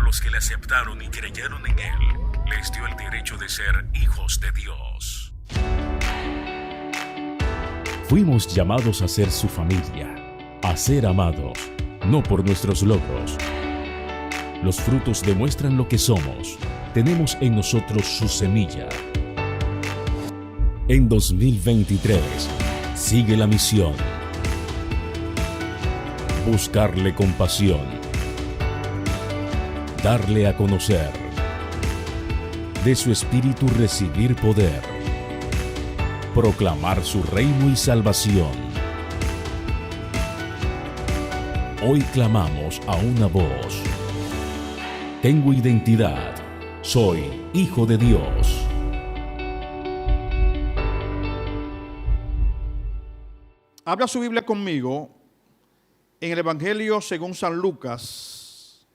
los que le aceptaron y creyeron en Él, les dio el derecho de ser hijos de Dios. Fuimos llamados a ser su familia, a ser amados, no por nuestros logros. Los frutos demuestran lo que somos. Tenemos en nosotros su semilla. En 2023, sigue la misión. Buscarle compasión. Darle a conocer. De su espíritu recibir poder. Proclamar su reino y salvación. Hoy clamamos a una voz. Tengo identidad. Soy hijo de Dios. Abra su Biblia conmigo en el Evangelio según San Lucas,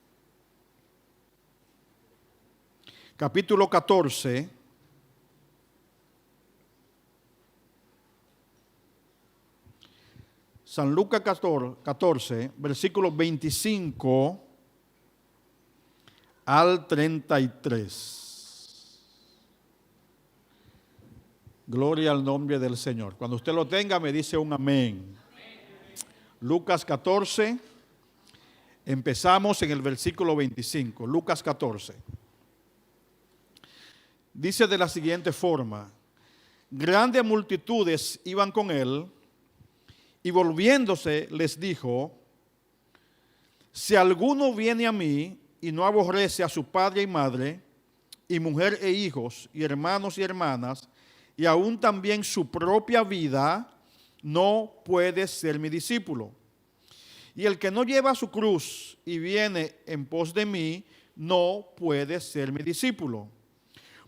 capítulo 14. San Lucas 14, versículos 25 al 33. Gloria al nombre del Señor. Cuando usted lo tenga, me dice un amén. Lucas 14, empezamos en el versículo 25. Lucas 14. Dice de la siguiente forma: grandes multitudes iban con él, y volviéndose les dijo: si alguno viene a mí y no aborrece a su padre y madre, y mujer e hijos, y hermanos y hermanas, y aún también su propia vida, no puede ser mi discípulo. Y el que no lleva su cruz y viene en pos de mí, no puede ser mi discípulo.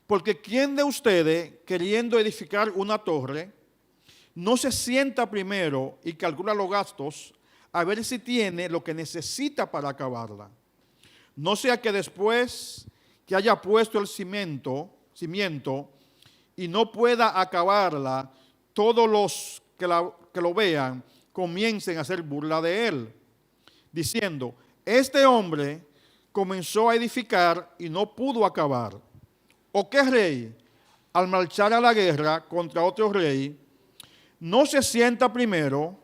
Porque ¿quién de ustedes, queriendo edificar una torre, no se sienta primero y calcula los gastos a ver si tiene lo que necesita para acabarla? No sea que después que haya puesto el cimiento y no pueda acabarla, todos los que lo vean comiencen a hacer burla de él, diciendo: este hombre comenzó a edificar y no pudo acabar. ¿O qué rey, al marchar a la guerra contra otro rey, no se sienta primero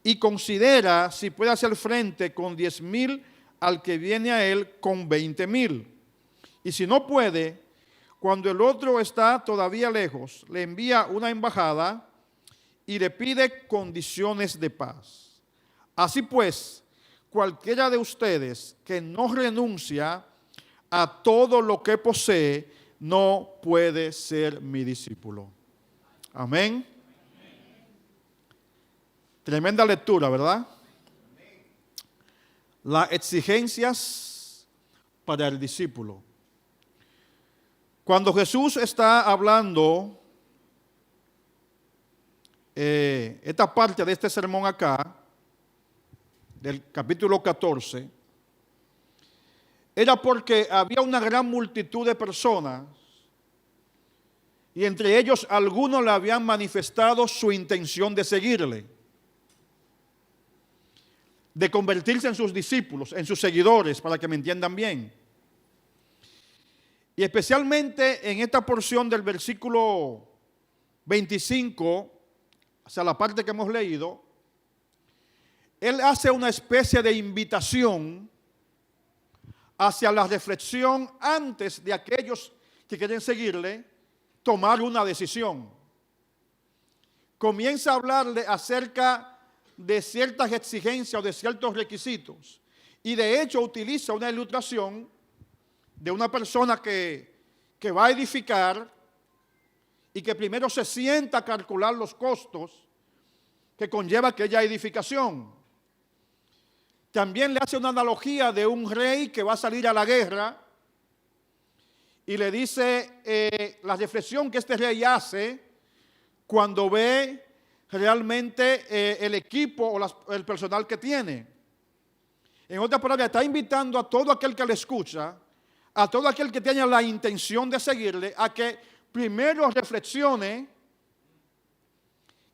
y considera si puede hacer frente con 10,000 al que viene a él con 20,000? Y si no puede, cuando el otro está todavía lejos, le envía una embajada y le pide condiciones de paz. Así pues, cualquiera de ustedes que no renuncia a todo lo que posee, no puede ser mi discípulo. Amén. Tremenda lectura, ¿verdad? Las exigencias para el discípulo. Cuando Jesús está hablando esta parte de este sermón acá, del capítulo 14, era porque había una gran multitud de personas y entre ellos algunos le habían manifestado su intención de seguirle, de convertirse en sus discípulos, en sus seguidores, para que me entiendan bien. Y especialmente en esta porción del versículo 25, hacia la parte que hemos leído, él hace una especie de invitación hacia la reflexión antes de aquellos que quieren seguirle tomar una decisión. Comienza a hablarle acerca de ciertas exigencias o de ciertos requisitos. Y de hecho utiliza una ilustración de una persona que va a edificar y que primero se sienta a calcular los costos que conlleva aquella edificación. También le hace una analogía de un rey que va a salir a la guerra y le dice la reflexión que este rey hace cuando ve realmente el equipo o el personal que tiene. En otras palabras, está invitando a todo aquel que le escucha, a todo aquel que tenga la intención de seguirle, a que primero reflexione,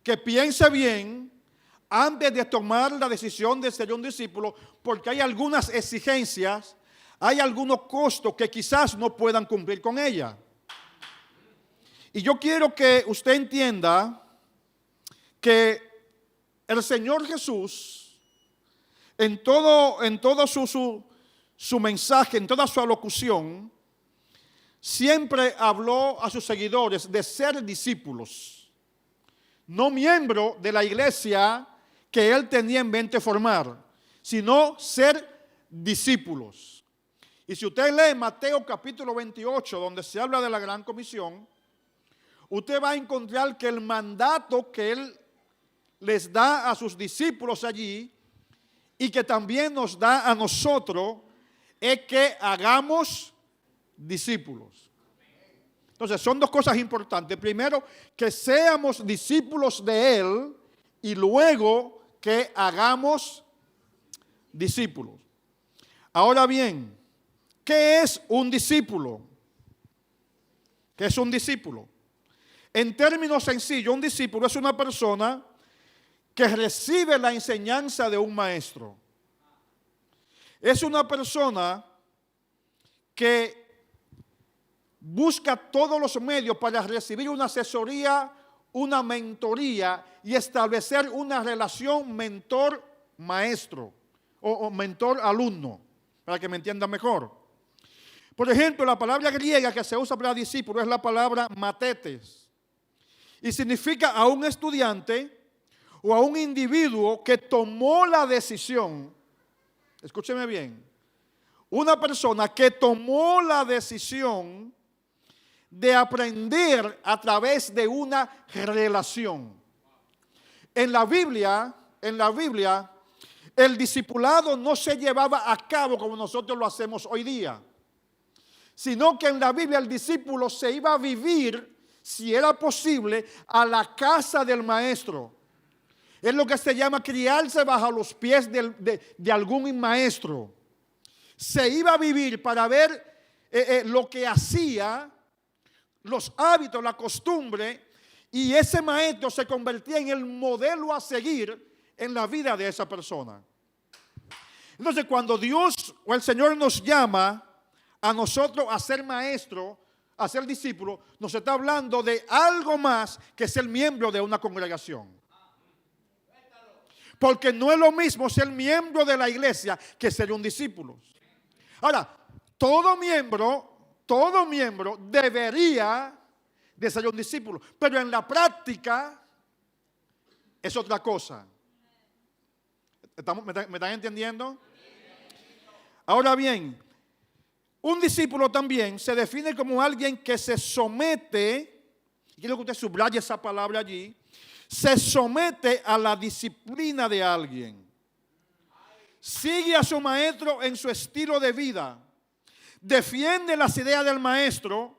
que piense bien antes de tomar la decisión de ser un discípulo, porque hay algunas exigencias, hay algunos costos que quizás no puedan cumplir con ella. Y yo quiero que usted entienda que el Señor Jesús, en todo su mensaje, en toda su alocución, siempre habló a sus seguidores de ser discípulos, no miembro de la iglesia que él tenía en mente formar, sino ser discípulos. Y si usted lee Mateo capítulo 28, donde se habla de la gran comisión, usted va a encontrar que el mandato que él les da a sus discípulos allí y que también nos da a nosotros es que hagamos discípulos. Entonces son dos cosas importantes. Primero, que seamos discípulos de Él y luego que hagamos discípulos. Ahora bien, ¿qué es un discípulo? ¿Qué es un discípulo? En términos sencillos, un discípulo es una persona que recibe la enseñanza de un maestro. Es una persona que busca todos los medios para recibir una asesoría, una mentoría y establecer una relación mentor-maestro o mentor-alumno, para que me entienda mejor. Por ejemplo, la palabra griega que se usa para discípulo es la palabra matetes y significa a un estudiante o a un individuo que tomó la decisión, escúcheme bien, una persona que tomó la decisión de aprender a través de una relación. En la Biblia, el discipulado no se llevaba a cabo como nosotros lo hacemos hoy día, sino que en la Biblia el discípulo se iba a vivir, si era posible, a la casa del maestro. Es lo que se llama criarse bajo los pies de algún maestro. Se iba a vivir para ver lo que hacía, los hábitos, la costumbre, y ese maestro se convertía en el modelo a seguir en la vida de esa persona. Entonces, cuando Dios o el Señor nos llama a nosotros a ser maestro, a ser discípulo, nos está hablando de algo más que ser miembro de una congregación. Porque no es lo mismo ser miembro de la iglesia que ser un discípulo. Ahora, todo miembro debería de ser un discípulo, pero en la práctica es otra cosa. ¿Me están entendiendo? Ahora bien, un discípulo también se define como alguien que se somete, y quiero que usted subraye esa palabra allí, se somete a la disciplina de alguien. Sigue a su maestro en su estilo de vida. Defiende las ideas del maestro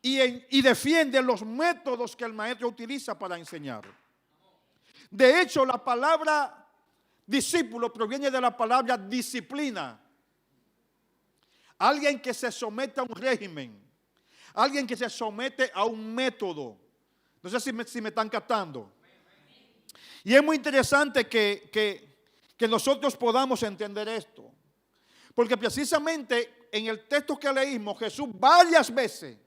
y defiende los métodos que el maestro utiliza para enseñar. De hecho, la palabra discípulo proviene de la palabra disciplina. Alguien que se somete a un régimen. Alguien que se somete a un método. No sé si me están captando. Y es muy interesante que nosotros podamos entender esto. Porque precisamente en el texto que leímos, Jesús varias veces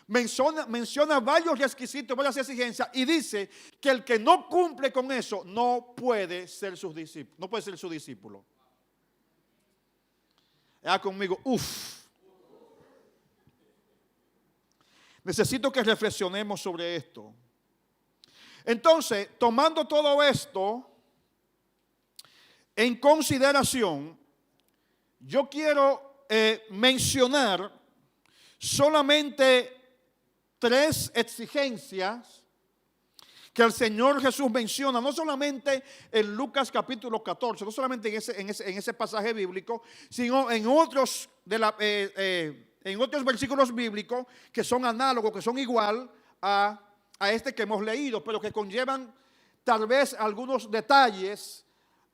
menciona varios requisitos, varias exigencias, y dice que el que no cumple con eso no puede ser su discípulo. No puede ser su discípulo. Conmigo, necesito que reflexionemos sobre esto. Entonces, tomando todo esto en consideración, yo quiero mencionar solamente 3 exigencias que el Señor Jesús menciona, no solamente en Lucas capítulo 14, no solamente en ese pasaje bíblico, sino en otros versículos bíblicos que son análogos, que son igual a este que hemos leído, pero que conllevan tal vez algunos detalles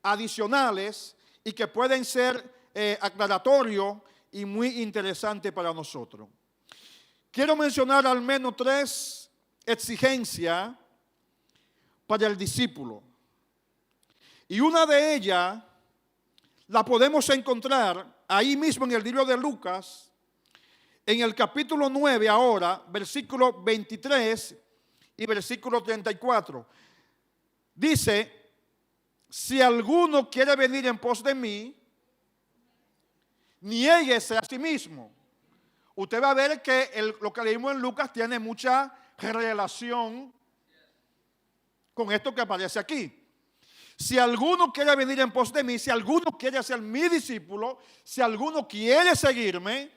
adicionales y que pueden ser aclaratorios y muy interesantes para nosotros. Quiero mencionar al menos 3 exigencias para el discípulo. Y una de ellas la podemos encontrar ahí mismo en el libro de Lucas, en el capítulo 9 ahora, versículo 23 y versículo 34. Dice, si alguno quiere venir en pos de mí, niéguese a sí mismo. Usted va a ver que lo que leímos en Lucas tiene mucha relación con esto que aparece aquí. Si alguno quiere venir en pos de mí, si alguno quiere ser mi discípulo, si alguno quiere seguirme,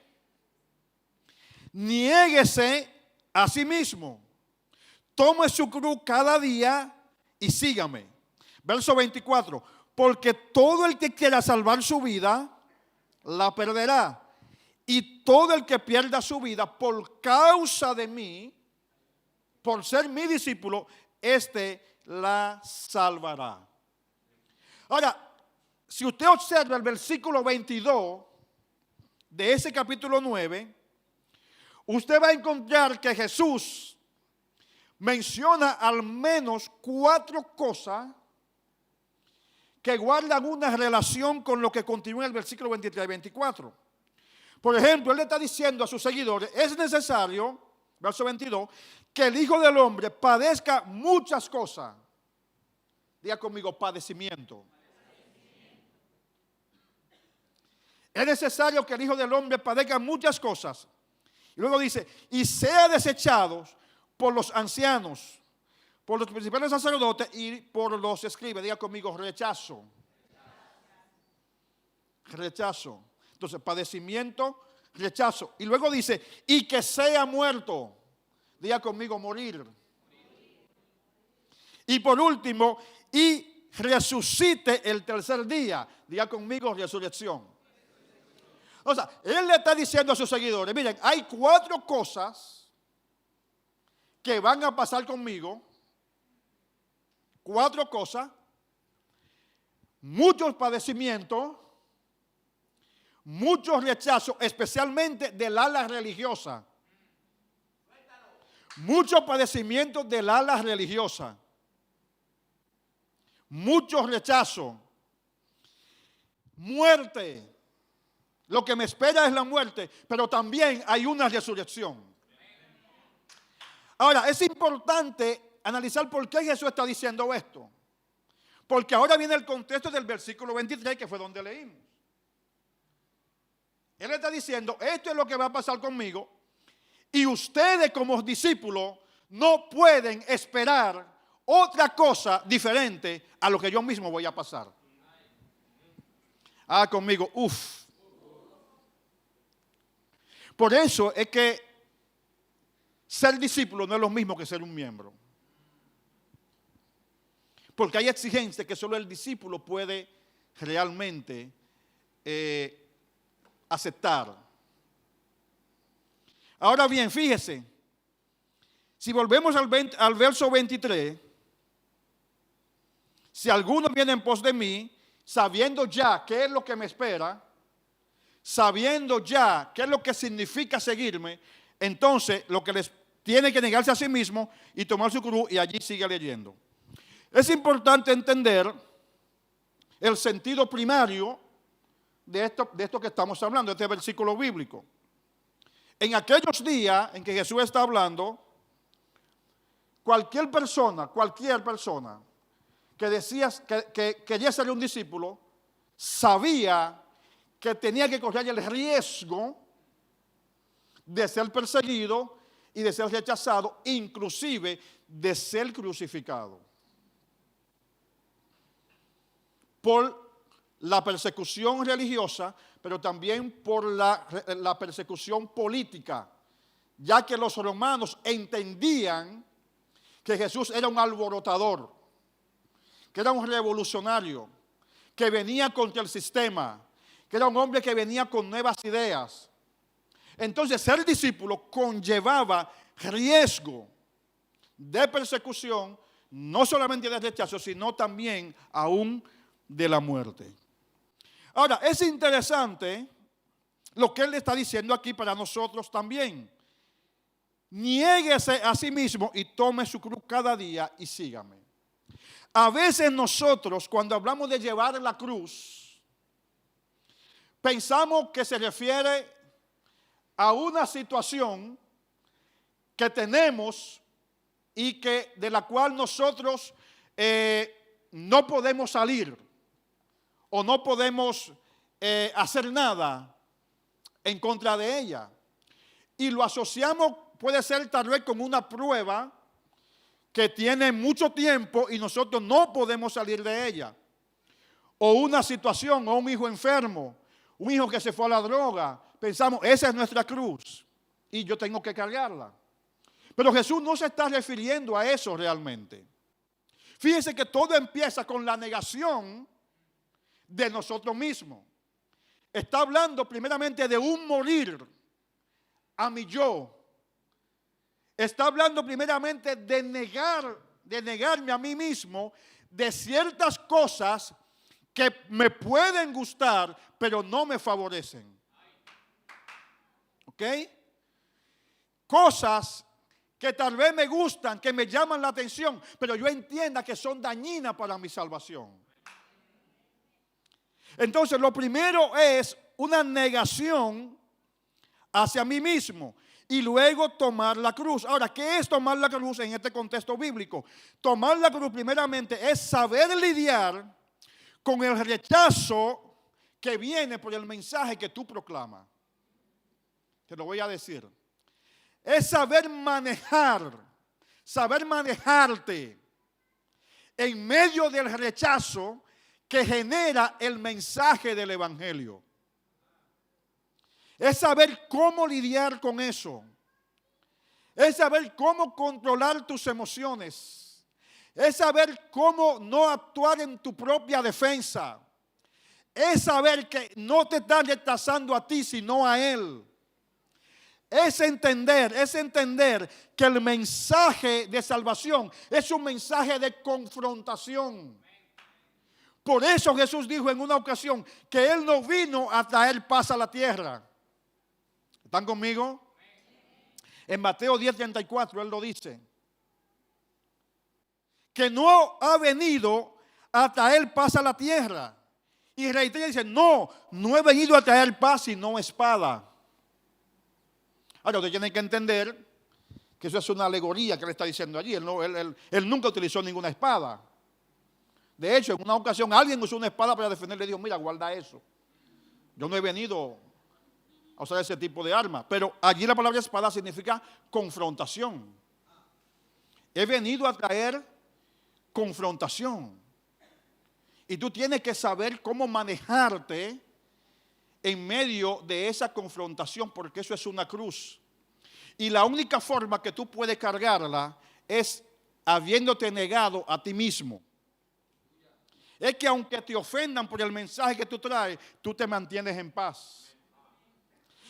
niéguese a sí mismo. Tome su cruz cada día y sígame. Verso 24. Porque todo el que quiera salvar su vida, la perderá. Y todo el que pierda su vida por causa de mí, por ser mi discípulo, este la salvará. Ahora, si usted observa el versículo 22 de ese capítulo 9, usted va a encontrar que Jesús menciona al menos 4 cosas que guardan una relación con lo que continúa en el versículo 23 y 24. Por ejemplo, él le está diciendo a sus seguidores, es necesario, verso 22, que el Hijo del Hombre padezca muchas cosas. Diga conmigo, padecimiento. Es necesario que el Hijo del Hombre padezca muchas cosas. Y luego dice, y sea desechado por los ancianos, por los principales sacerdotes y por los escribas. Diga conmigo, rechazo. Rechazo. Entonces, padecimiento, rechazo. Y luego dice, y que sea muerto. Diga conmigo, morir. Y por último, y resucite el tercer día. Diga conmigo, resurrección. O sea, él le está diciendo a sus seguidores, miren, hay 4 cosas que van a pasar conmigo. 4 cosas. Muchos padecimientos. Muchos rechazos, especialmente del ala religiosa. Muchos padecimientos del ala religiosa. Muchos rechazos. Muerte. Lo que me espera es la muerte, pero también hay una resurrección. Ahora, es importante analizar por qué Jesús está diciendo esto. Porque ahora viene el contexto del versículo 23, que fue donde leímos. Él está diciendo, esto es lo que va a pasar conmigo, y ustedes como discípulos no pueden esperar otra cosa diferente a lo que yo mismo voy a pasar. Conmigo, Por eso es que ser discípulo no es lo mismo que ser un miembro. Porque hay exigencias que solo el discípulo puede realmente aceptar. Ahora bien, fíjese, si volvemos al verso 23, si alguno viene en pos de mí, sabiendo ya qué es lo que me espera, sabiendo ya qué es lo que significa seguirme, entonces lo que les tiene que negarse a sí mismo y tomar su cruz, y allí sigue leyendo. Es importante entender el sentido primario de esto que estamos hablando, de este versículo bíblico. En aquellos días en que Jesús está hablando, cualquier persona que decía que quería ser un discípulo, sabía que tenía que correr el riesgo de ser perseguido y de ser rechazado, inclusive de ser crucificado. Por la persecución religiosa, pero también por la persecución política, ya que los romanos entendían que Jesús era un alborotador, que era un revolucionario, que venía contra el sistema, que era un hombre que venía con nuevas ideas. Entonces, ser discípulo conllevaba riesgo de persecución, no solamente de rechazo, sino también aún de la muerte. Ahora, es interesante lo que él está diciendo aquí para nosotros también. Niéguese a sí mismo y tome su cruz cada día y sígame. A veces nosotros, cuando hablamos de llevar la cruz, pensamos que se refiere a una situación que tenemos y que de la cual nosotros no podemos salir o no podemos hacer nada en contra de ella. Y lo asociamos, puede ser tal vez con una prueba que tiene mucho tiempo y nosotros no podemos salir de ella. O una situación, o un hijo enfermo, un hijo que se fue a la droga. Pensamos, esa es nuestra cruz y yo tengo que cargarla. Pero Jesús no se está refiriendo a eso realmente. Fíjense que todo empieza con la negación de nosotros mismos. Está hablando primeramente de un morir a mi yo. Está hablando primeramente de negarme a mí mismo de ciertas cosas que me pueden gustar, pero no me favorecen. ¿Ok? Cosas que tal vez me gustan, que me llaman la atención, pero yo entienda que son dañinas para mi salvación. Entonces, lo primero es una negación hacia mí mismo y luego tomar la cruz. Ahora, ¿qué es tomar la cruz en este contexto bíblico? Tomar la cruz primeramente es saber lidiar con el rechazo que viene por el mensaje que tú proclamas. Te lo voy a decir. Es saber manejarte en medio del rechazo que genera el mensaje del evangelio. Es saber cómo lidiar con eso. Es saber cómo controlar tus emociones. Es saber cómo no actuar en tu propia defensa. Es saber que no te está rechazando a ti, sino a Él. Es entender que el mensaje de salvación es un mensaje de confrontación. Por eso Jesús dijo en una ocasión que Él no vino a traer paz a la tierra. ¿Están conmigo? En Mateo 10:34 Él lo dice. Que no ha venido a traer paz a la tierra. Y reitera y dice, no he venido a traer paz sino espada. Ahora, usted tiene que entender que eso es una alegoría que le está diciendo allí. Él nunca utilizó ninguna espada. De hecho, en una ocasión alguien usó una espada para defenderle a Dios. Mira, guarda eso. Yo no he venido a usar ese tipo de arma. Pero allí la palabra espada significa confrontación. He venido a traer confrontación. Y tú tienes que saber cómo manejarte en medio de esa confrontación, porque eso es una cruz. Y la única forma que tú puedes cargarla es habiéndote negado a ti mismo. Es que aunque te ofendan por el mensaje que tú traes, tú te mantienes en paz.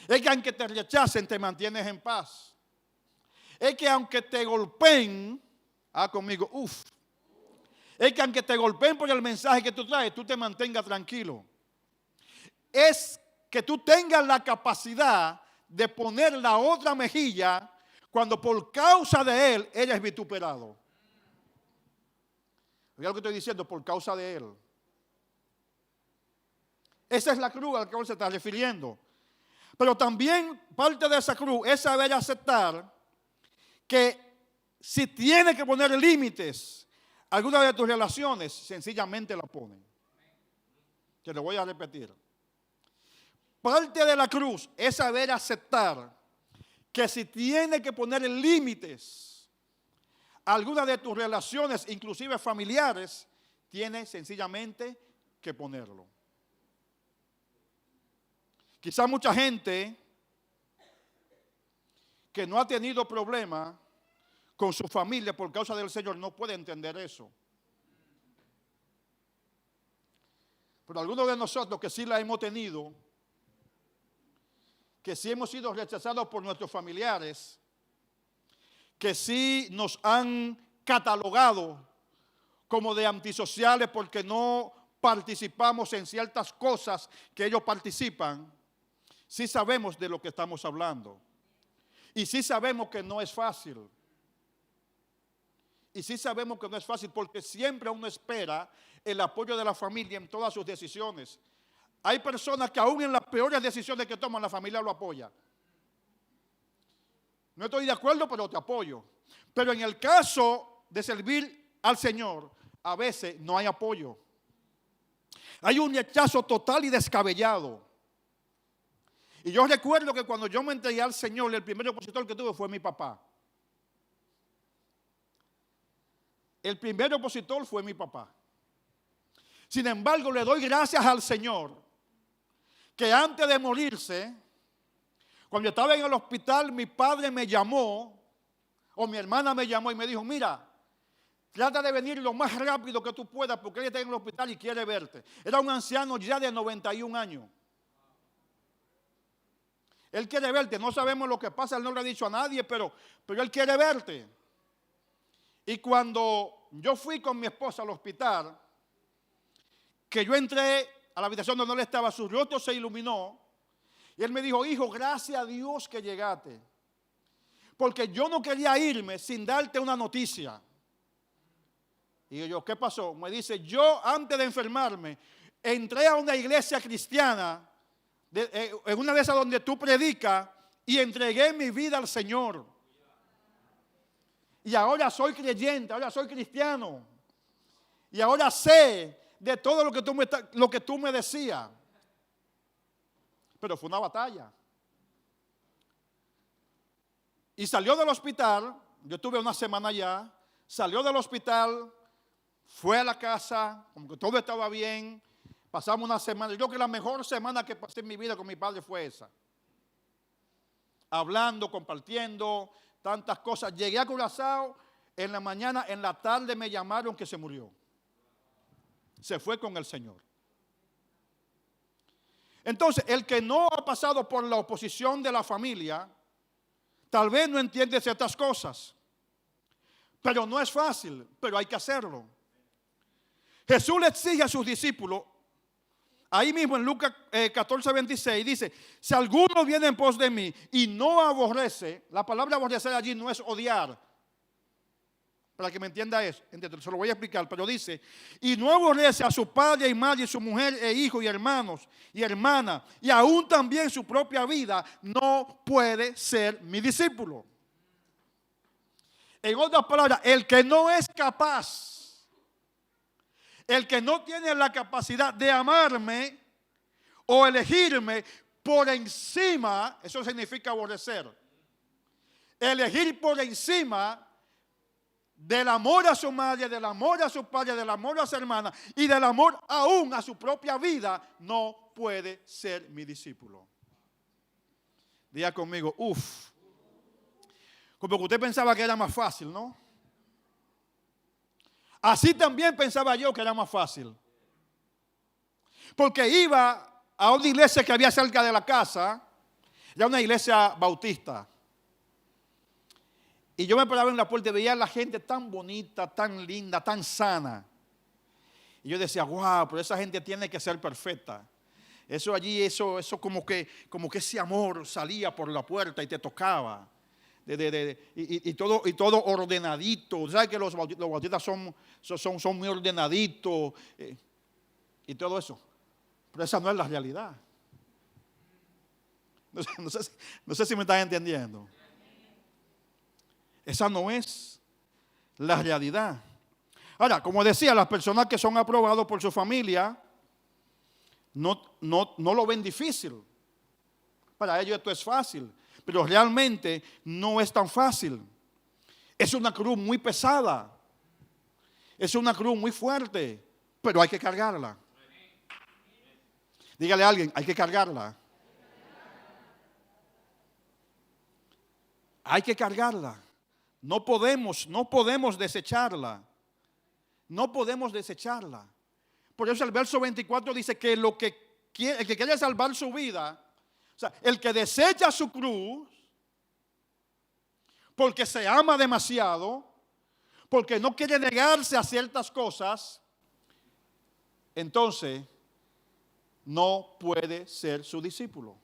Es que aunque te rechacen, te mantienes en paz. Es que aunque te golpeen, conmigo, es que aunque te golpeen por el mensaje que tú traes, tú te mantengas tranquilo. Es que tú tengas la capacidad de poner la otra mejilla cuando por causa de Él eres vituperado. Oiga lo que estoy diciendo, por causa de Él. Esa es la cruz a la que Él se está refiriendo. Pero también parte de esa cruz es saber aceptar que si tiene que poner límites a alguna de tus relaciones, sencillamente la pone. Te lo voy a repetir. Parte de la cruz es saber aceptar que si tiene que poner límites a alguna de tus relaciones, inclusive familiares, tiene sencillamente que ponerlo. Quizá mucha gente que no ha tenido problema con su familia por causa del Señor no puede entender eso. Pero algunos de nosotros que sí la hemos tenido, que sí hemos sido rechazados por nuestros familiares, que sí nos han catalogado como de antisociales porque no participamos en ciertas cosas que ellos participan, sí sabemos de lo que estamos hablando. Y sí sabemos que no es fácil. Y sí sabemos que no es fácil porque siempre uno espera el apoyo de la familia en todas sus decisiones. Hay personas que aún en las peores decisiones que toman, la familia lo apoya. No estoy de acuerdo, pero te apoyo. Pero en el caso de servir al Señor, a veces no hay apoyo. Hay un rechazo total y descabellado. Y yo recuerdo que cuando yo me entregué al Señor, el primer opositor que tuve fue mi papá. El primer opositor fue mi papá. Sin embargo, le doy gracias al Señor que antes de morirse, cuando yo estaba en el hospital, mi padre me llamó, o mi hermana me llamó y me dijo, mira, trata de venir lo más rápido que tú puedas porque él está en el hospital y quiere verte. Era un anciano ya de 91 años. Él quiere verte, no sabemos lo que pasa, él no le ha dicho a nadie, pero él quiere verte. Y cuando yo fui con mi esposa al hospital, que yo entré a la habitación donde él estaba, su rostro se iluminó, y él me dijo, hijo, gracias a Dios que llegaste, porque yo no quería irme sin darte una noticia. Y yo, ¿qué pasó? Me dice, yo antes de enfermarme, entré a una iglesia cristiana, en una de esas donde tú predicas, y entregué mi vida al Señor. Y ahora soy creyente, ahora soy cristiano. Y ahora sé de todo lo que tú me decías. Pero fue una batalla. Y salió del hospital, yo tuve una semana allá, salió del hospital, fue a la casa, como que todo estaba bien, pasamos una semana. Yo creo que la mejor semana que pasé en mi vida con mi padre fue esa. Hablando, compartiendo, tantas cosas. Llegué a Curazao en la mañana, en la tarde me llamaron que se murió. Se fue con el Señor. Entonces, el que no ha pasado por la oposición de la familia, tal vez no entiende ciertas cosas. Pero no es fácil, pero hay que hacerlo. Jesús le exige a sus discípulos, ahí mismo en Lucas 14:26, dice, si alguno viene en pos de mí y no aborrece, la palabra aborrecer allí no es odiar, para que me entienda eso, se lo voy a explicar, pero dice, y no aborrece a su padre y madre, y su mujer e hijos y hermanos y hermanas, y aún también su propia vida, no puede ser mi discípulo. En otras palabras, el que no es capaz, el que no tiene la capacidad de amarme o elegirme por encima, eso significa aborrecer, elegir por encima del amor a su madre, del amor a su padre, del amor a su hermana y del amor aún a su propia vida, no puede ser mi discípulo. Diga conmigo, como que usted pensaba que era más fácil, ¿no? Así también pensaba yo que era más fácil. Porque iba a una iglesia que había cerca de la casa, era una iglesia bautista. Y yo me paraba en la puerta y veía a la gente tan bonita, tan linda, tan sana. Y yo decía, wow, pero esa gente tiene que ser perfecta. Eso allí, eso como que ese amor salía por la puerta y te tocaba. Y todo ordenadito. ¿Sabes que los bautistas son muy ordenaditos? Y todo eso. Pero esa no es la realidad. No sé si me están entendiendo. Esa no es la realidad. Ahora, como decía, las personas que son aprobados por su familia no lo ven difícil. Para ellos esto es fácil, pero realmente no es tan fácil. Es una cruz muy pesada. Es una cruz muy fuerte, pero hay que cargarla. Dígale a alguien, hay que cargarla. Hay que cargarla. No podemos desecharla. No podemos desecharla. Por eso el verso 24 dice que el que quiere salvar su vida, o sea, el que desecha su cruz, porque se ama demasiado, porque no quiere negarse a ciertas cosas, entonces no puede ser su discípulo.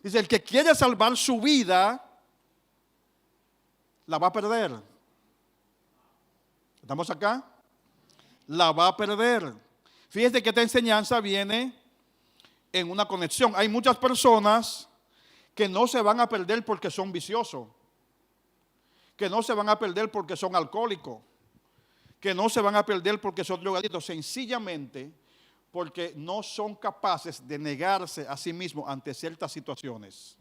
Dice, el que quiere salvar su vida, la va a perder. ¿Estamos acá? La va a perder. Fíjate que esta enseñanza viene en una conexión. Hay muchas personas que no se van a perder porque son viciosos, que no se van a perder porque son alcohólicos, que no se van a perder porque son drogadictos, sencillamente porque no son capaces de negarse a sí mismos ante ciertas situaciones.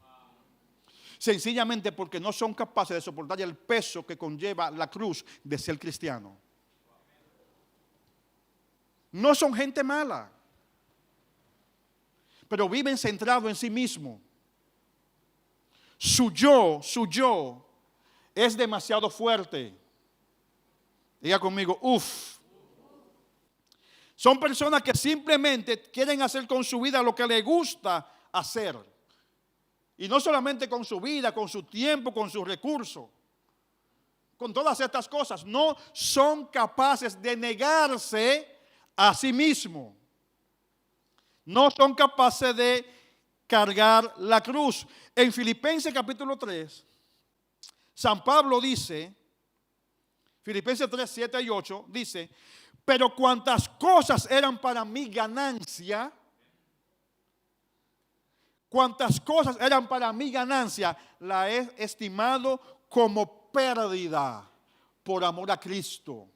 Sencillamente porque no son capaces de soportar el peso que conlleva la cruz de ser cristiano. No son gente mala, pero viven centrados en sí mismos. Su yo es demasiado fuerte. Diga conmigo, uff. Son personas que simplemente quieren hacer con su vida lo que les gusta hacer. Y no solamente con su vida, con su tiempo, con sus recursos. Con todas estas cosas. No son capaces de negarse a sí mismos. No son capaces de cargar la cruz. En Filipenses capítulo 3, San Pablo dice, Filipenses 3, 7 y 8, dice, pero cuantas cosas eran para mi ganancia, cuantas cosas eran para mi ganancia, la he estimado como pérdida por amor a Cristo.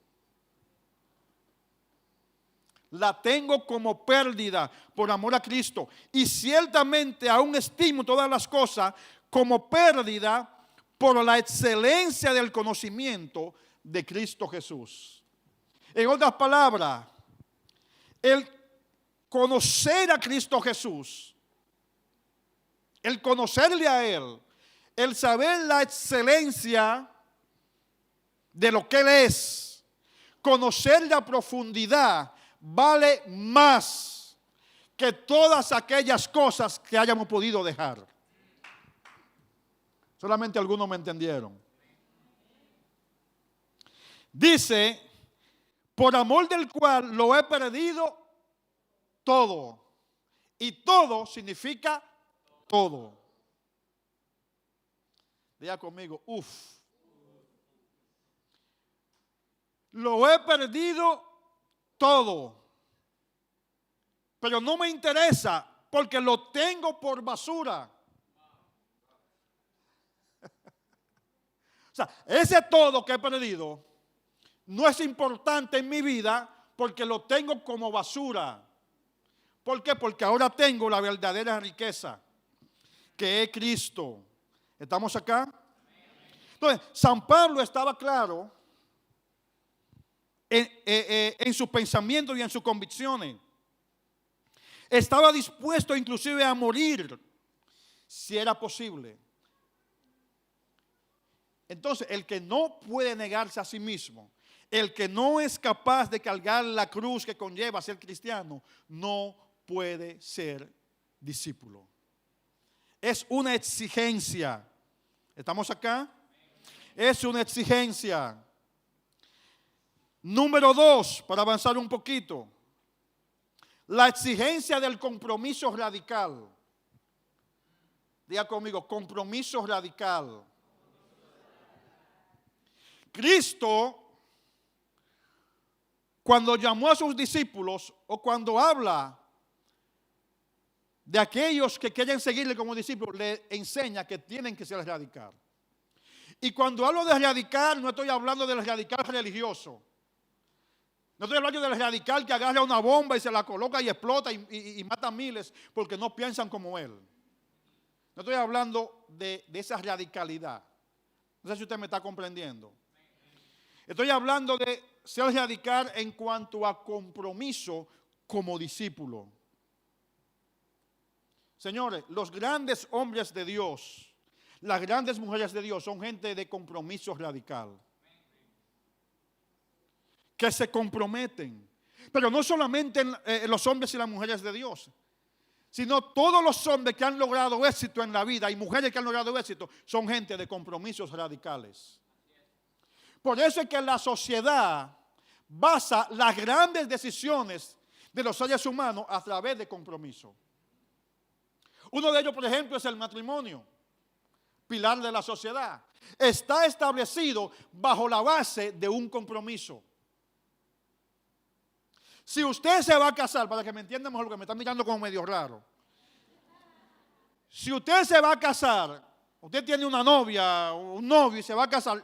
La tengo como pérdida por amor a Cristo. Y ciertamente aún estimo todas las cosas como pérdida por la excelencia del conocimiento de Cristo Jesús. En otras palabras, el conocer a Cristo Jesús, el conocerle a Él, el saber la excelencia de lo que Él es, conocer la profundidad, vale más que todas aquellas cosas que hayamos podido dejar. Solamente algunos me entendieron. Dice, por amor del cual lo he perdido todo. Y todo significa todo. Diga conmigo, uff. Lo he perdido todo. Pero no me interesa porque lo tengo por basura. O sea, ese todo que he perdido no es importante en mi vida porque lo tengo como basura. ¿Por qué? Porque ahora tengo la verdadera riqueza, que es Cristo. ¿Estamos acá? Entonces, San Pablo estaba claro en sus pensamientos y en sus convicciones. Estaba dispuesto inclusive a morir si era posible. Entonces, el que no puede negarse a sí mismo, el que no es capaz de cargar la cruz que conlleva ser cristiano, no puede ser discípulo. Es una exigencia. ¿Estamos acá? Es una exigencia. Número 2, para avanzar un poquito. La exigencia del compromiso radical. Diga conmigo, compromiso radical. Cristo, cuando llamó a sus discípulos o cuando habla de aquellos que quieren seguirle como discípulos, le enseña que tienen que ser radical. Y cuando hablo de radical, no estoy hablando del radical religioso. No estoy hablando del radical que agarra una bomba y se la coloca y explota y mata a miles porque no piensan como él. No estoy hablando de esa radicalidad. No sé si usted me está comprendiendo. Estoy hablando de ser radical en cuanto a compromiso como discípulo. Señores, los grandes hombres de Dios, las grandes mujeres de Dios son gente de compromiso radical. Que se comprometen. Pero no solamente los hombres y las mujeres de Dios, sino todos los hombres que han logrado éxito en la vida y mujeres que han logrado éxito son gente de compromisos radicales. Por eso es que la sociedad basa las grandes decisiones de los seres humanos a través de compromiso. Uno de ellos, por ejemplo, es el matrimonio, pilar de la sociedad. Está establecido bajo la base de un compromiso. Si usted se va a casar, para que me entiendan mejor, porque me están mirando como medio raro. Si usted se va a casar, usted tiene una novia o un novio y se va a casar,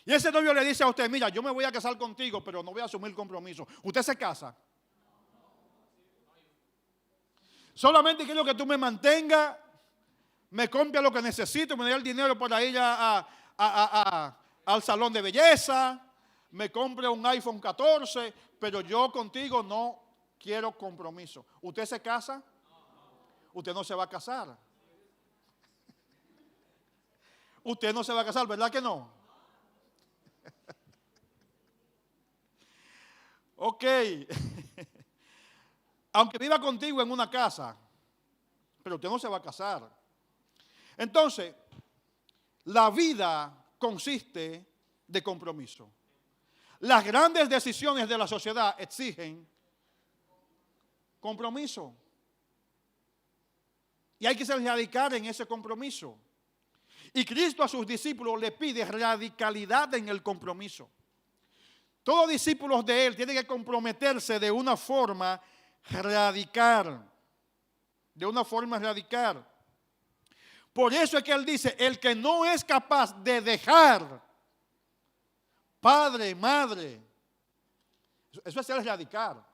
y ese novio le dice a usted, mira, yo me voy a casar contigo, pero no voy a asumir compromiso. ¿Usted se casa? Solamente quiero que tú me mantengas, me compre lo que necesito, me dé el dinero para ir al salón de belleza, me compre un iPhone 14, pero yo contigo no quiero compromiso. ¿Usted se casa? Usted no se va a casar. Usted no se va a casar, ¿verdad que no? Ok. Aunque viva contigo en una casa, pero usted no se va a casar. Entonces, la vida consiste de compromiso. Las grandes decisiones de la sociedad exigen compromiso. Y hay que ser radical en ese compromiso. Y Cristo a sus discípulos le pide radicalidad en el compromiso. Todos discípulos de Él tienen que comprometerse de una forma radical. De una forma radical. Por eso es que Él dice, el que no es capaz de dejar padre, madre, eso es ser radical.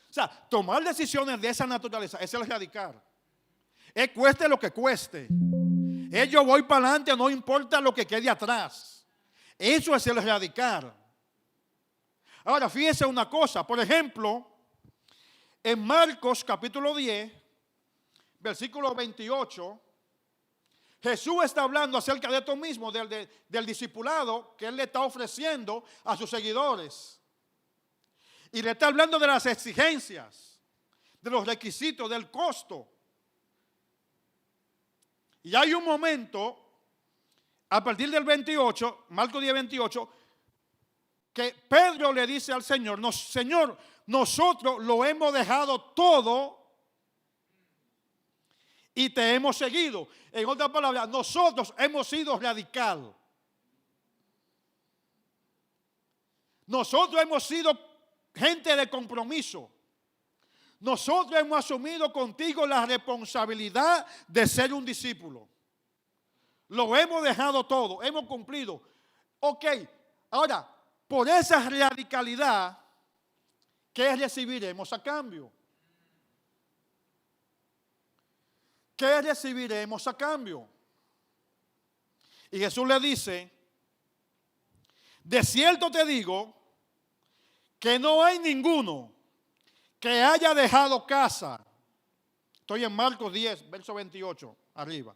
O sea, tomar decisiones de esa naturaleza es ser radical. Es cueste lo que cueste. Es yo voy para adelante, no importa lo que quede atrás. Eso es ser radical. Ahora, fíjese una cosa, por ejemplo, en Marcos capítulo 10, versículo 28, Jesús está hablando acerca de esto mismo, del discipulado que Él le está ofreciendo a sus seguidores. Y le está hablando de las exigencias, de los requisitos, del costo. Y hay un momento, a partir del 28, Marcos 10, 28, que Pedro le dice al Señor, no, Señor, nosotros lo hemos dejado todo y te hemos seguido. En otras palabras, nosotros hemos sido radical. Nosotros hemos sido gente de compromiso. Nosotros hemos asumido contigo la responsabilidad de ser un discípulo. Lo hemos dejado todo, hemos cumplido. Ok, ahora, por esa radicalidad, ¿qué recibiremos a cambio? ¿Qué recibiremos a cambio? Y Jesús le dice, de cierto te digo que no hay ninguno que haya dejado casa. Estoy en Marcos 10, verso 28, arriba.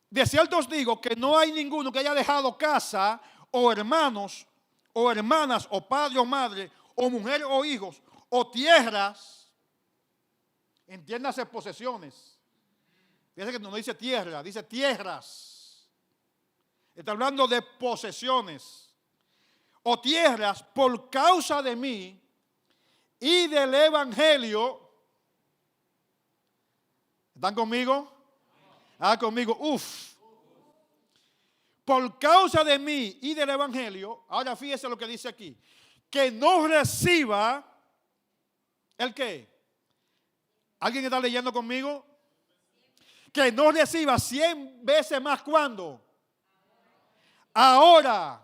De cierto os digo que no hay ninguno que haya dejado casa, o hermanos, o hermanas, o padre o madre, o mujer o hijos, o tierras, entiéndase posesiones. Fíjense que no dice tierra, dice tierras. Está hablando de posesiones. O tierras por causa de mí y del evangelio. ¿Están conmigo? Conmigo. Por causa de mí y del evangelio. Ahora fíjese lo que dice aquí. Que no reciba ¿el qué? ¿Alguien está leyendo conmigo? Que no reciba 100 veces más. ¿Cuándo? Ahora,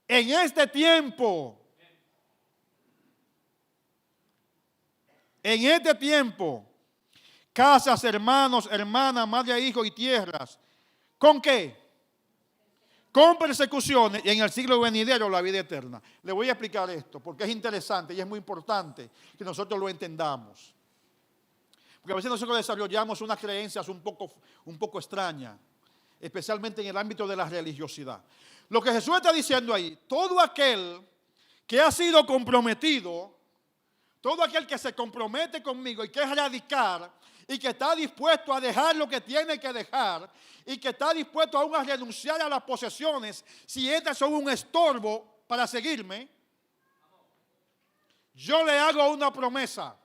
en este tiempo. En este tiempo, casas, hermanos, hermanas, madre e hijos y tierras. ¿Con qué? Con persecuciones y en el siglo venidero la vida eterna. Le voy a explicar esto porque es interesante y es muy importante que nosotros lo entendamos. Porque a veces nosotros desarrollamos unas creencias un poco extrañas, especialmente en el ámbito de la religiosidad. Lo que Jesús está diciendo ahí, todo aquel que ha sido comprometido, todo aquel que se compromete conmigo y que es radical y que está dispuesto a dejar lo que tiene que dejar y que está dispuesto aún a renunciar a las posesiones si estas son un estorbo para seguirme, yo le hago una promesa.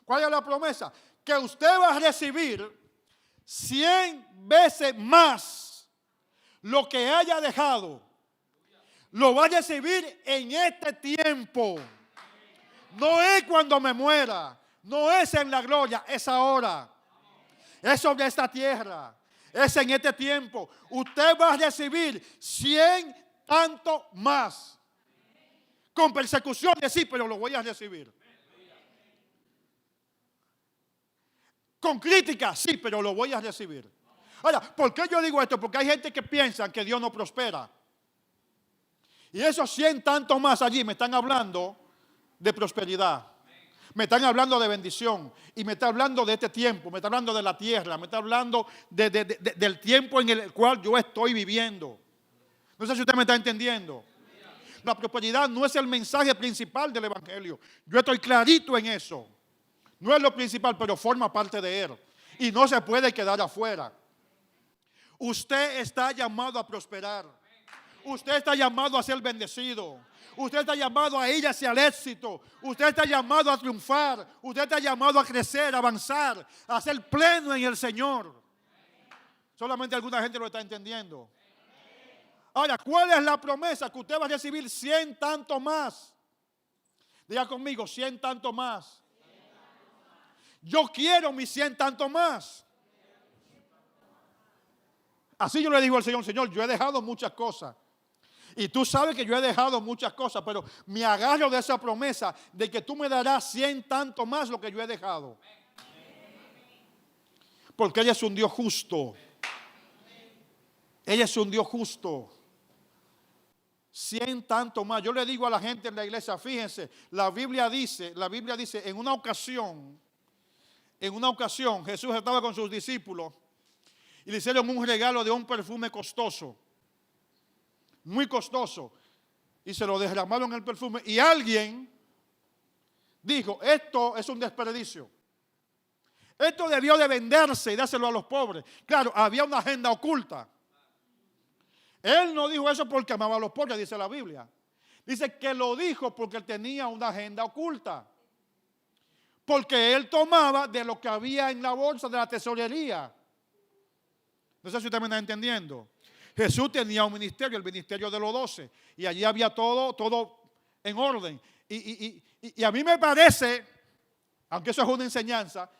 ¿Cuál es la promesa? Que usted va a recibir 100 veces más lo que haya dejado. Lo va a recibir en este tiempo. No es cuando me muera. No es en la gloria, es ahora. Es sobre esta tierra. Es en este tiempo. Usted va a recibir 100 tanto más. Con persecuciones, sí, pero lo voy a recibir. Con críticas, sí, pero lo voy a recibir. Ahora, ¿por qué yo digo esto? Porque hay gente que piensa que Dios no prospera. Y esos 100 tanto más allí me están hablando de prosperidad. Me están hablando de bendición. Y me está hablando de este tiempo. Me está hablando de la tierra. Me está hablando del tiempo en el cual yo estoy viviendo. No sé si usted me está entendiendo. La prosperidad no es el mensaje principal del evangelio. Yo estoy clarito en eso. No es lo principal, pero forma parte de él. Y no se puede quedar afuera. Usted está llamado a prosperar. Usted está llamado a ser bendecido. Usted está llamado a ir hacia el éxito. Usted está llamado a triunfar. Usted está llamado a crecer, a avanzar, a ser pleno en el Señor. Solamente alguna gente lo está entendiendo. Ahora, ¿cuál es la promesa? Que usted va a recibir 100 tanto más. Diga conmigo, 100 tanto más. Yo quiero mis 100 tanto más. Así yo le digo al Señor, Señor, yo he dejado muchas cosas. Y tú sabes que yo he dejado muchas cosas, pero me agarro de esa promesa de que tú me darás 100 tanto más lo que yo he dejado. Porque Él es un Dios justo. Él es un Dios justo. 100 tanto más. Yo le digo a la gente en la iglesia, fíjense, la Biblia dice, en una ocasión Jesús estaba con sus discípulos y le hicieron un regalo de un perfume costoso, muy costoso, y se lo derramaron el perfume y alguien dijo, esto es un desperdicio. Esto debió de venderse y dárselo a los pobres. Claro, había una agenda oculta. Él no dijo eso porque amaba a los pobres, dice la Biblia. Dice que lo dijo porque él tenía una agenda oculta. Porque él tomaba de lo que había en la bolsa de la tesorería. No sé si usted me está entendiendo. Jesús tenía un ministerio, el ministerio de los 12. Y allí había todo en orden. Y a mí me parece, aunque eso es una enseñanza,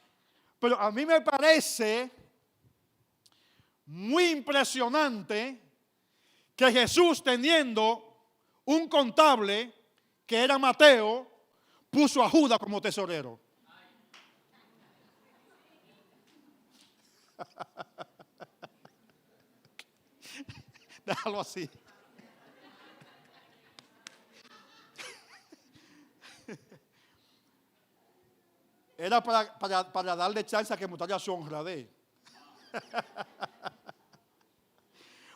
pero a mí me parece muy impresionante que Jesús, teniendo un contable que era Mateo, puso a Judas como tesorero. Déjalo así. Era para darle chance a que mostrara su honradez.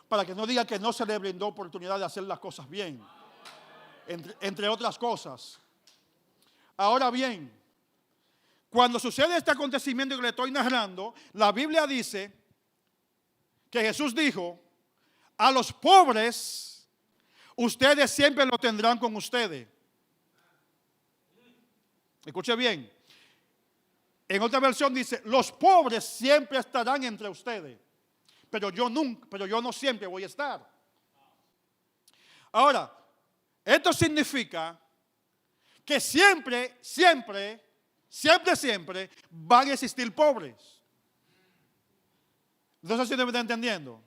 Para que no diga que no se le brindó oportunidad de hacer las cosas bien. Entre otras cosas. Ahora bien, cuando sucede este acontecimiento que le estoy narrando, la Biblia dice que Jesús dijo, a los pobres ustedes siempre lo tendrán con ustedes. Escuche bien. En otra versión dice, los pobres siempre estarán entre ustedes. Pero yo no siempre voy a estar. Ahora, esto significa que siempre van a existir pobres. No sé si usted me está entendiendo.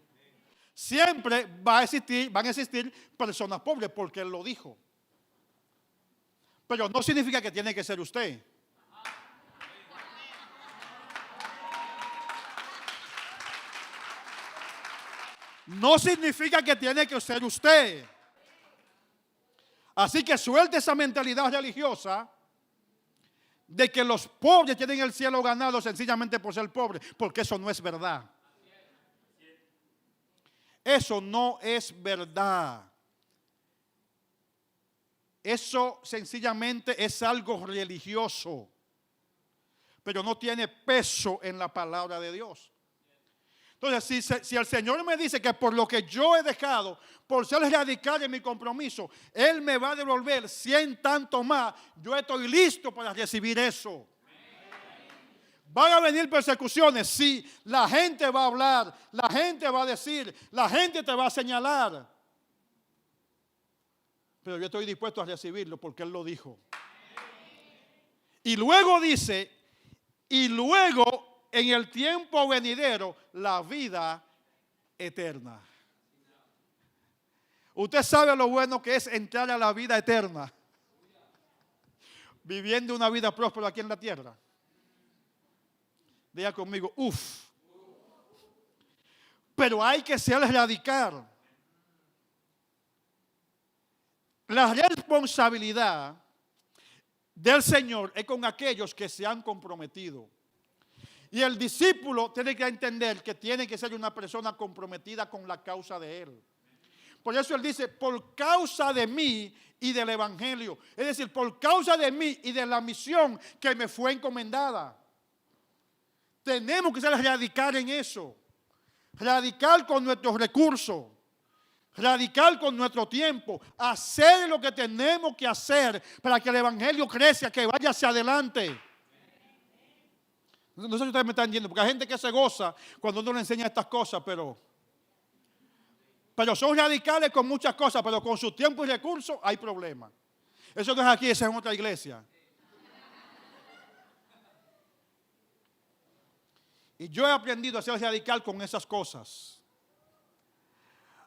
Siempre van a existir personas pobres porque Él lo dijo. Pero no significa que tiene que ser usted. No significa que tiene que ser usted. Así que suelte esa mentalidad religiosa de que los pobres tienen el cielo ganado sencillamente por ser pobres, porque eso no es verdad. Eso no es verdad. Eso sencillamente es algo religioso, pero no tiene peso en la palabra de Dios. Entonces, si el Señor me dice que por lo que yo he dejado, por ser radical en mi compromiso, Él me va a devolver 100 tanto más, yo estoy listo para recibir eso. Van a venir persecuciones, sí, la gente va a hablar, la gente va a decir, la gente te va a señalar. Pero yo estoy dispuesto a recibirlo porque Él lo dijo. Y luego dice, y luego en el tiempo venidero, la vida eterna. Usted sabe lo bueno que es entrar a la vida eterna, viviendo una vida próspera aquí en la tierra. Diga conmigo, uff. Pero hay que ser radical. La responsabilidad del Señor es con aquellos que se han comprometido. Y el discípulo tiene que entender que tiene que ser una persona comprometida con la causa de Él. Por eso Él dice, por causa de mí y del Evangelio. Es decir, por causa de mí y de la misión que me fue encomendada. Tenemos que ser radical en eso. Radical con nuestros recursos. Radical con nuestro tiempo. Hacer lo que tenemos que hacer para que el Evangelio crezca, que vaya hacia adelante. No sé si ustedes me están entendiendo, porque hay gente que se goza cuando uno le enseña estas cosas, pero son radicales con muchas cosas, pero con su tiempo y recursos hay problemas. Eso no es aquí, eso es en otra iglesia. Y yo he aprendido a ser radical con esas cosas.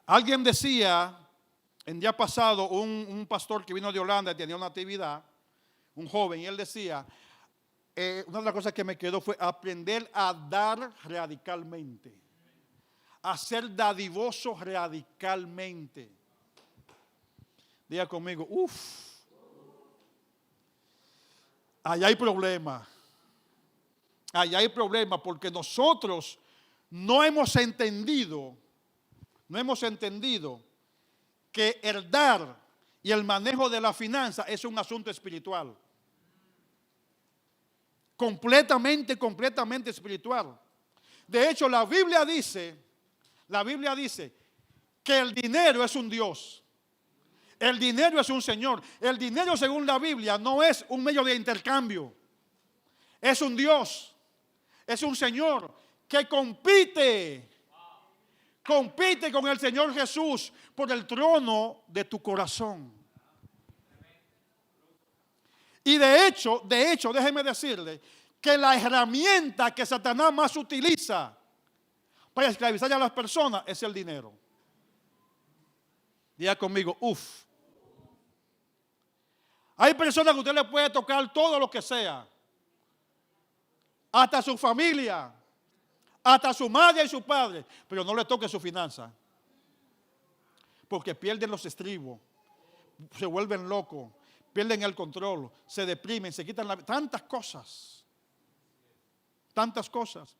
Alguien decía, en día pasado, un pastor que vino de Holanda tenía una actividad, un joven, y él decía, una de las cosas que me quedó fue aprender a dar radicalmente. A ser dadivoso radicalmente. Diga conmigo, uff. Allá hay problema. Allá hay problema porque nosotros no hemos entendido que el dar y el manejo de la finanza es un asunto espiritual. Completamente espiritual. De hecho, la Biblia dice que el dinero es un Dios. El dinero es un Señor. El dinero, según la Biblia, no es un medio de intercambio. Es un Dios. Es un Señor que compite con el Señor Jesús por el trono de tu corazón. Y de hecho, déjeme decirle que la herramienta que Satanás más utiliza para esclavizar a las personas es el dinero. Diga conmigo, uff. Hay personas que usted le puede tocar todo lo que sea. Hasta su familia. Hasta su madre y su padre. Pero no le toque su finanza. Porque pierden los estribos. Se vuelven locos. Pierden el control. Se deprimen. Se quitan tantas cosas. Tantas cosas.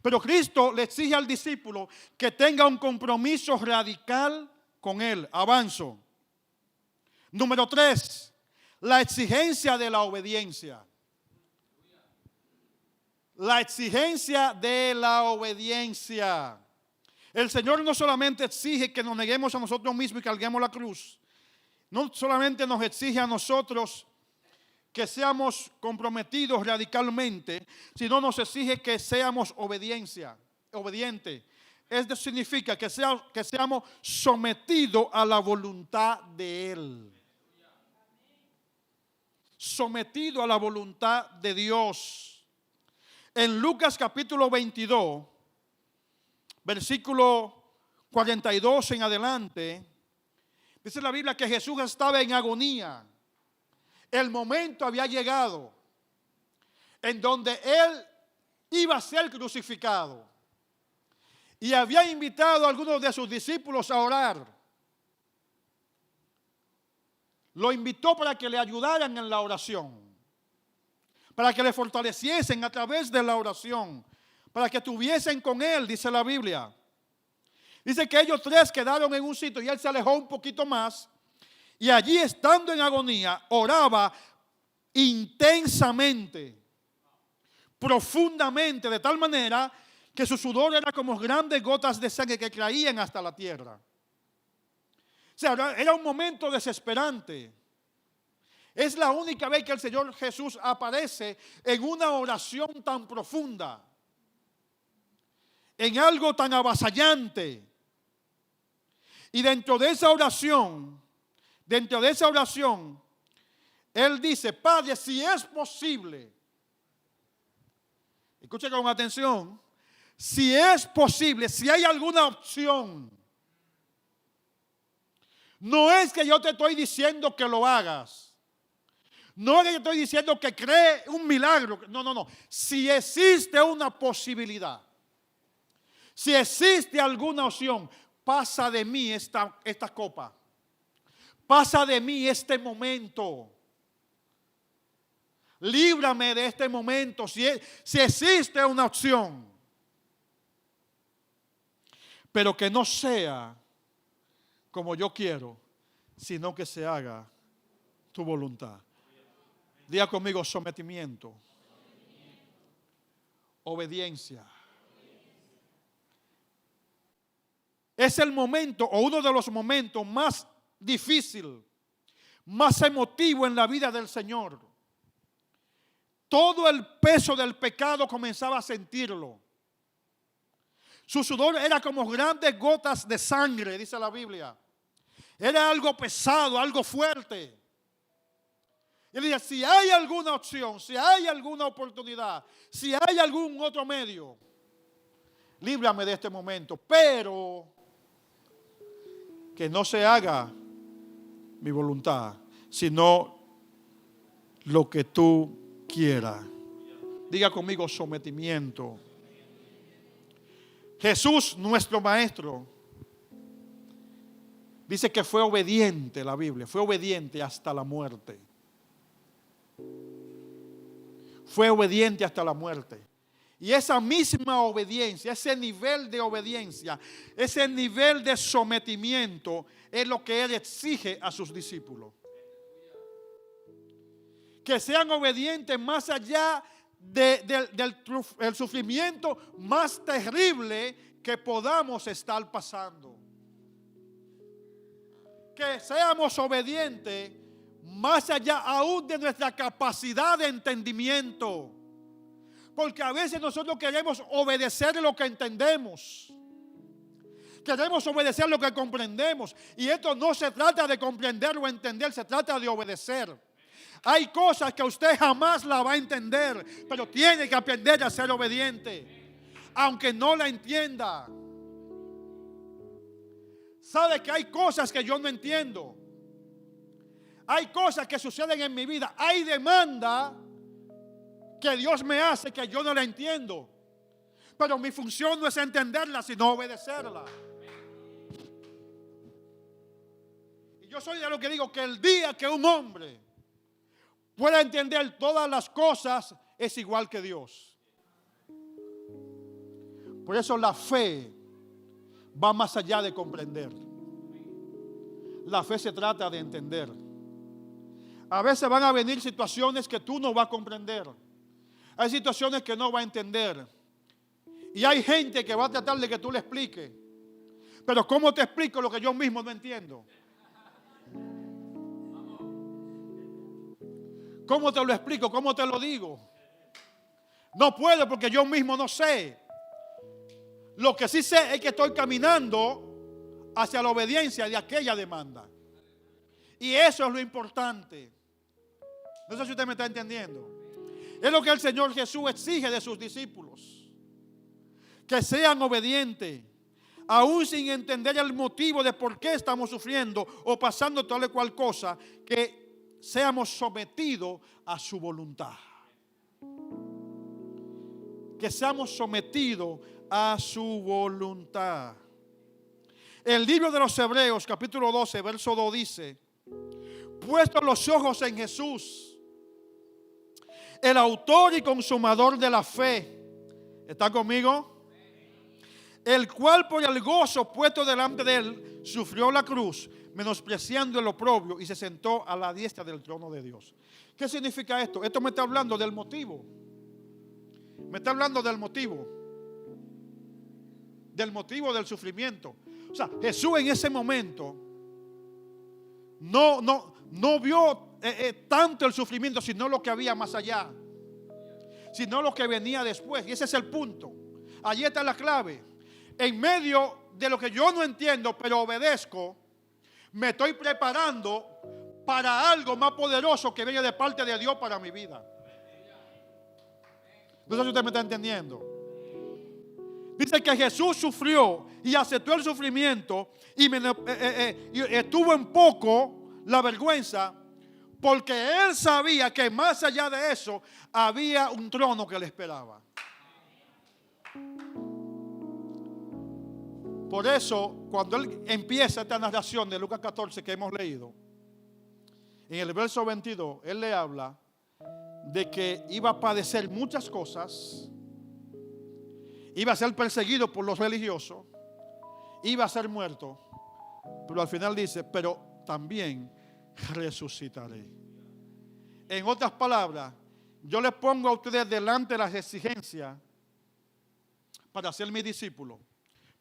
Pero Cristo le exige al discípulo que tenga un compromiso radical con Él. Avanzo. Número 3. La exigencia de la obediencia. La exigencia de la obediencia. El Señor no solamente exige que nos neguemos a nosotros mismos y carguemos la cruz. No solamente nos exige a nosotros que seamos comprometidos radicalmente, sino nos exige que seamos obedientes. Esto significa que seamos sometidos a la voluntad de Él. Sometido a la voluntad de Dios. En Lucas capítulo 22, versículo 42 en adelante, dice la Biblia que Jesús estaba en agonía. El momento había llegado en donde Él iba a ser crucificado. Y había invitado a algunos de sus discípulos a orar. Lo invitó para que le ayudaran en la oración, para que le fortaleciesen a través de la oración, para que estuviesen con Él, dice la Biblia. Dice que ellos 3 quedaron en un sitio y Él se alejó un poquito más. Y allí, estando en agonía, oraba intensamente, profundamente, de tal manera que su sudor era como grandes gotas de sangre que caían hasta la tierra. O sea, era un momento desesperante. Es la única vez que el Señor Jesús aparece en una oración tan profunda, en algo tan avasallante. Y dentro de esa oración, Él dice: Padre, si es posible, escuche con atención, si es posible, si hay alguna opción, no es que yo te estoy diciendo que lo hagas, no es que yo estoy diciendo que cree un milagro, no, si existe una posibilidad, si existe alguna opción, pasa de mí esta copa, pasa de mí este momento. Líbrame de este momento, si existe una opción. Pero que no sea como yo quiero, sino que se haga tu voluntad. Diga conmigo: sometimiento, obediencia. Es el momento, o uno de los momentos más difícil, más emotivo en la vida del Señor. Todo el peso del pecado comenzaba a sentirlo. Su sudor era como grandes gotas de sangre, dice la Biblia. Era algo pesado, algo fuerte. Y él dice: si hay alguna opción, si hay alguna oportunidad, si hay algún otro medio, líbrame de este momento, pero que no se haga mi voluntad, sino lo que tú quieras. Diga conmigo: sometimiento. Jesús, nuestro maestro, dice que fue obediente, la Biblia, fue obediente hasta la muerte. Fue obediente hasta la muerte. Y esa misma obediencia, ese nivel de obediencia, ese nivel de sometimiento es lo que Él exige a sus discípulos. Que sean obedientes más allá del sufrimiento más terrible que podamos estar pasando. Que seamos obedientes más allá aún de nuestra capacidad de entendimiento. Porque a veces nosotros queremos obedecer lo que entendemos. Queremos obedecer lo que comprendemos. Y esto no se trata de comprender o entender, se trata de obedecer. Hay cosas que usted jamás la va a entender, pero tiene que aprender a ser obediente, aunque no la entienda. Sabe que hay cosas que yo no entiendo. Hay cosas que suceden en mi vida. Hay demanda que Dios me hace que yo no la entiendo. Pero mi función no es entenderla, sino obedecerla. Y yo soy de lo que digo que el día que un hombre pueda entender todas las cosas es igual que Dios. Por eso la fe va más allá de comprender. La fe se trata de entender. A veces van a venir situaciones que tú no vas a comprender. Hay situaciones que no vas a entender. Y hay gente que va a tratar de que tú le expliques. Pero ¿cómo te explico lo que yo mismo no entiendo? ¿Cómo te lo explico? ¿Cómo te lo digo? No puedo porque yo mismo no sé. Lo que sí sé es que estoy caminando hacia la obediencia de aquella demanda. Y eso es lo importante. No sé si usted me está entendiendo. Es lo que el Señor Jesús exige de sus discípulos. Que sean obedientes, aún sin entender el motivo de por qué estamos sufriendo o pasando tal o cual cosa, que seamos sometidos a su voluntad. Que seamos sometidos a su voluntad. El libro de los Hebreos, capítulo 12, verso 2 dice: puestos los ojos en Jesús, el autor y consumador de la fe. ¿Está conmigo? El cual por el gozo puesto delante de él sufrió la cruz, menospreciando el oprobio, y se sentó a la diestra del trono de Dios. ¿Qué significa esto? Esto me está hablando del motivo. Me está hablando del motivo. Del motivo del sufrimiento. O sea, Jesús en ese momento no vio tanto el sufrimiento, sino lo que había más allá, sino lo que venía después. Y ese es el punto. Allí está la clave. En medio de lo que yo no entiendo, pero obedezco, me estoy preparando para algo más poderoso que viene de parte de Dios para mi vida. No sé si usted me está entendiendo. Dice que Jesús sufrió y aceptó el sufrimiento y estuvo en poco la vergüenza, porque Él sabía que más allá de eso había un trono que le esperaba. Por eso, cuando Él empieza esta narración de Lucas 14 que hemos leído, en el verso 22, Él le habla de que iba a padecer muchas cosas, iba a ser perseguido por los religiosos, iba a ser muerto, pero al final dice, pero también resucitaré. En otras palabras, yo les pongo a ustedes delante las exigencias para ser mis discípulos.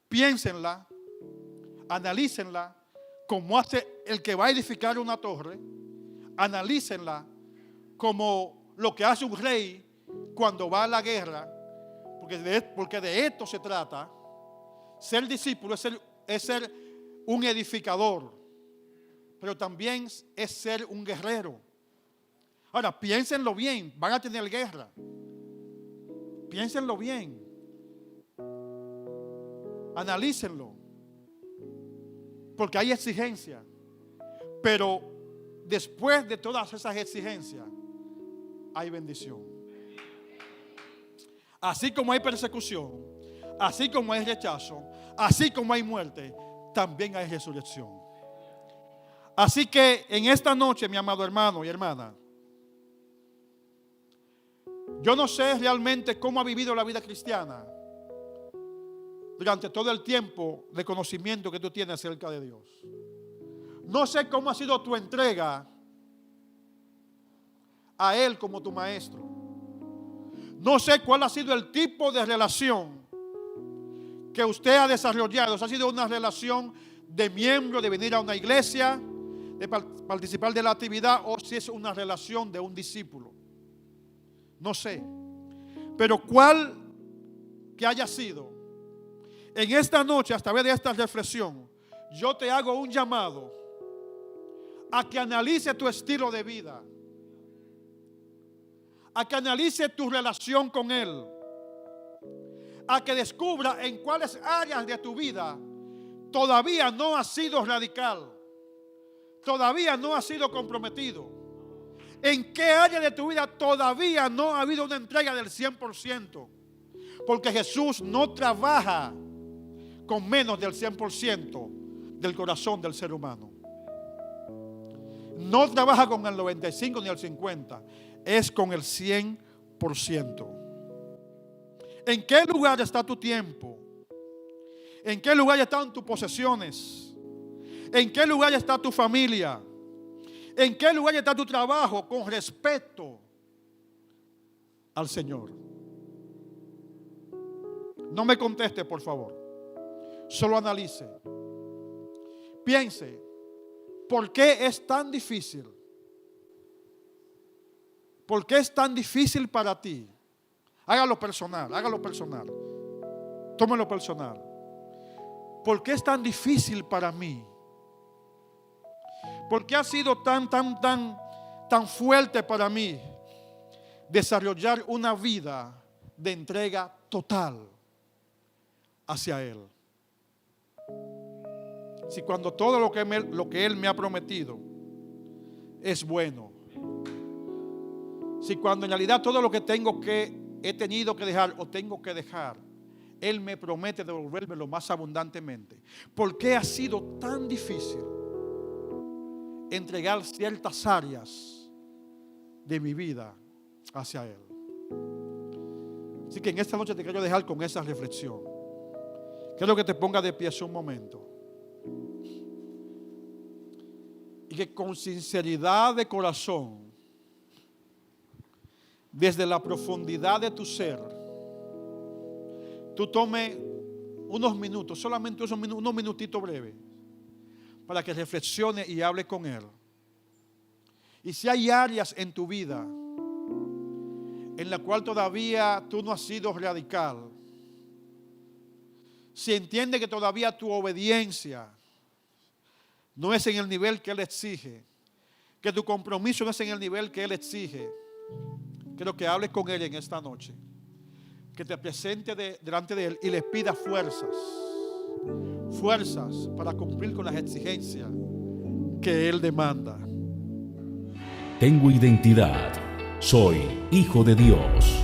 Piénsenla, analícenla, como hace el que va a edificar una torre. Analícenla como lo que hace un rey cuando va a la guerra, porque de esto se trata. Ser discípulo es ser un edificador, pero también es ser un guerrero. Ahora, piénsenlo bien, van a tener guerra. Piénsenlo bien. Analícenlo. Porque hay exigencias. Pero después de todas esas exigencias, hay bendición. Así como hay persecución, así como hay rechazo, así como hay muerte, también hay resurrección. Así que en esta noche, mi amado hermano y hermana, yo no sé realmente cómo ha vivido la vida cristiana durante todo el tiempo de conocimiento que tú tienes acerca de Dios. No sé cómo ha sido tu entrega a Él como tu maestro. No sé cuál ha sido el tipo de relación que usted ha desarrollado. Si ha sido una relación de miembro, de venir a una iglesia, de participar de la actividad, o si es una relación de un discípulo. No sé. Pero cuál que haya sido, en esta noche, a través de esta reflexión, yo te hago un llamado a que analice tu estilo de vida, a que analice tu relación con Él, a que descubra en cuáles áreas de tu vida todavía no has sido radical, todavía no has sido comprometido, en qué área de tu vida todavía no ha habido una entrega del 100%, porque Jesús no trabaja con menos del 100% del corazón del ser humano. No trabaja con el 95 ni el 50, es con el 100%. ¿En qué lugar está tu tiempo? ¿En qué lugar están tus posesiones? ¿En qué lugar está tu familia? ¿En qué lugar está tu trabajo con respecto al Señor? No me conteste, por favor. Solo analice. Piense, ¿por qué es tan difícil? ¿Por qué es tan difícil para ti? Hágalo personal, hágalo personal. Tómelo personal. ¿Por qué es tan difícil para mí? ¿Por qué ha sido tan fuerte para mí desarrollar una vida de entrega total hacia Él? Si cuando todo lo que Él me ha prometido es bueno. Si cuando en realidad todo lo que he tenido que dejar o tengo que dejar, Él me promete devolvérmelo más abundantemente. ¿Por qué ha sido tan difícil entregar ciertas áreas de mi vida hacia Él? Así que en esta noche te quiero dejar con esa reflexión. Quiero que te pongas de pie un momento. Y que con sinceridad de corazón, desde la profundidad de tu ser, tú tomes unos minutos, solamente unos minutitos breves, para que reflexione y hable con Él. Y si hay áreas en tu vida en la cual todavía tú no has sido radical, si entiende que todavía tu obediencia no es en el nivel que Él exige, que tu compromiso no es en el nivel que Él exige, quiero que hables con Él en esta noche, que te presente delante de Él y le pida fuerzas para cumplir con las exigencias que Él demanda. Tengo identidad. Soy hijo de Dios.